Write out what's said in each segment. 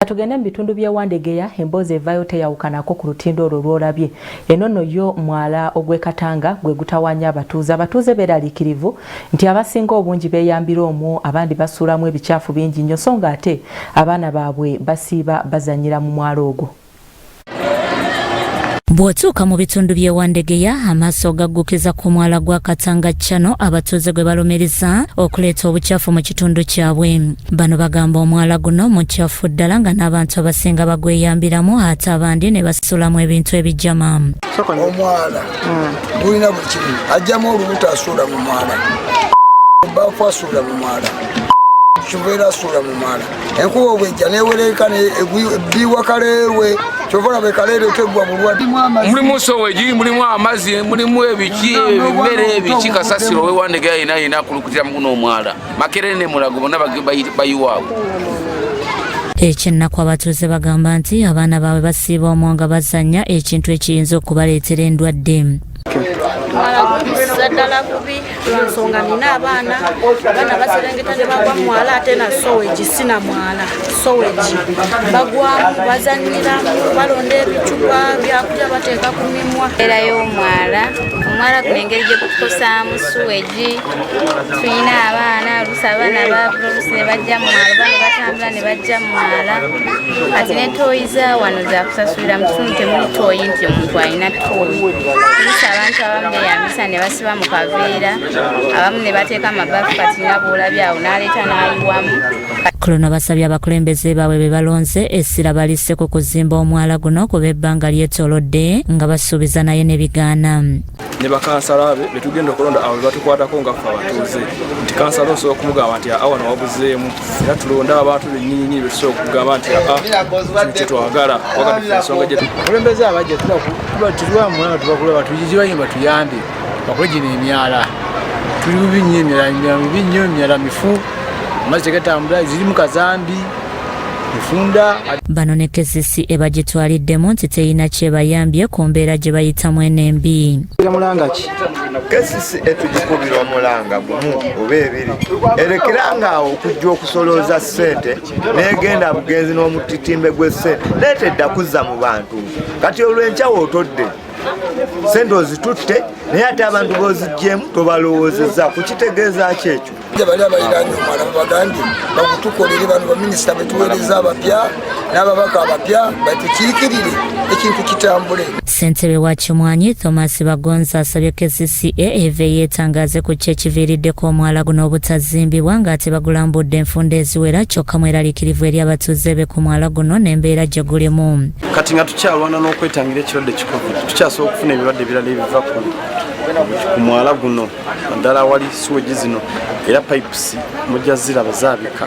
Tugende mu bitundu by'ewandegeya emboozi evaayo teyawukanako ku lutindo olwo lw'olabye. Eno nno yo mwala ogw'Ekatanga gwe gutawaanya abatuuze. Abatuuze beeraliikirivu nti abasinga obungi beeyambira omwo, abandi basuulamu ebicaafu bingi nnyo so nga ate abaana baabwe basiiba bazannyira mu mwalo ogwo. Bw'otuuka mu bitundu by'ewandegeya amaaso gaggukiza ku mwala gwa Katanga Channel abatuuze gwe balomereza okuleeta obucaafu mu kitundu kyabwe. Bano bagamba omwala guno mukyafu ddala nga n'abantu abasinga bagweyambiramu ate abandi ne basulamu ebintu ebijjama. Omwala gulina buli kimu, ajjamu olubuto asuula mu mwala, baafu asuula mu mwala, kiveera asuula mu mwala, enkuba bwejja neewereka ebbiibwa kaleerwe chovola bekalere tegwa bulwadde. Mulimu soweji, mulimu amazi, mulimu ebiki ebimere ebiki kasasiro wewandegeya ina kulukutira muno omwala makerene mulago bonna bayiwaawo. Ekinnaku abatuuze bagamba nti abaana baabwe basiiba omwanga bazannya ekintu ekiyinza okubaleetera endwadde. Saddala kubi lwansonga nina abaana baserengeta ne bagwa mwala ate na soweji sina mwala soweji bagwamu bazanyiramu balonda ebicupa byakulya bateeka ku mimwa. Era y'omwala omwala guno engeri gye gukosaamu suweji tulina abaana oluusi abaana baavulusi ne bajja mu mwala bane batambula ne bajja mu mwala kati ne tooyi za wano zakusasulira mu kitundu temuli tooyi nti omuntu alina tooyi oluusi abantu abamu beyambisa ne basiba mu kaveera abamu ne bateeka amabafu kati nga bw'olabye awo n'aleeta n'ayiwamu. Kuno basabye abakulembeze baabwe be balonze essira balisse ku kuzimba omwala guno kuba ebbanga lyetoolodde nga basuubiza naye ne bigaana. Ne bakansala be tugenda okulonda abo batukwatako nga ffe abatuuze nti kansala osobola okumugamba nti awa nawabuzeemu era tulonda abantu bennyini betusobola okugamba nti kyetwagala wagadde ensonga gye abakulembeze abajja tulwa mwala tubakulaba tugibayimba tuyambe bakole gino emyala tuli bubi nnyo emyala mifu amazzi tegatambula ziri mu kazambi mufunda. Bano ne KCC ebagitwaliddemu nti terina kyebayambye ku mbeera gye bayitamu enembi. KCC etugikubira omulanga gumu oba ebiri erekeranga awo okujja okusolooza ssente negenda bugenzi n'omutitimbe gw'essente neetedda kuzza mu bantu kati olw'enkyawo otodde sente ozitutte naye ate abantu b'oziggyemu tobalowoozezza kukitegeeza ki ekyo. Bali abaliraanye omwala bagambye bakutukolere bano baminisita betuweereza abapya n'ababaka abapya batukiikirire ekintu kitambule. Ssentebe wa Kimwanyi Thomas Bagonza asabye KCCA eve yeetangaze ku kye kiviiriddeko omwala guno obutazimbibwa ng'ate bagulambudde enfunda eziwera kyokka mweraliikirivu eri abatuuze be ku mwala guno n'embeera gye gulimu. Kati nga tukyalwana n'okwetangira ekirwadde ki COVID tukyasobola okufuna ebirwadde ebirala ebiva ku mwala guno naddala awali suweji zino era pipes mujja ziraba zaabika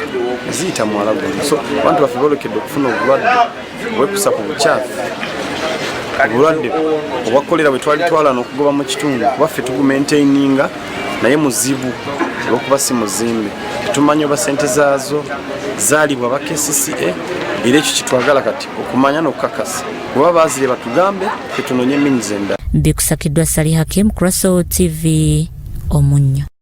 ziyita mwala guno so abantu baffe boolekedde okufuna obulwadde obwekusa ku bukyafu obulwadde obwa kolera bwe twalitwala n'okugoba mu kitundu baffe tugumaintaininga naye muzibu olw'okuba si muzimbe tetumanyi oba ssente zaazo zaalibwa aba KCCA era ekyo kitwagala kati okumanya n'okukakasa kuba baazire batugambe tetunonye emmini z'endala. Bikusakiddwa Sali Hakim, Crossroads TV, Omunyo.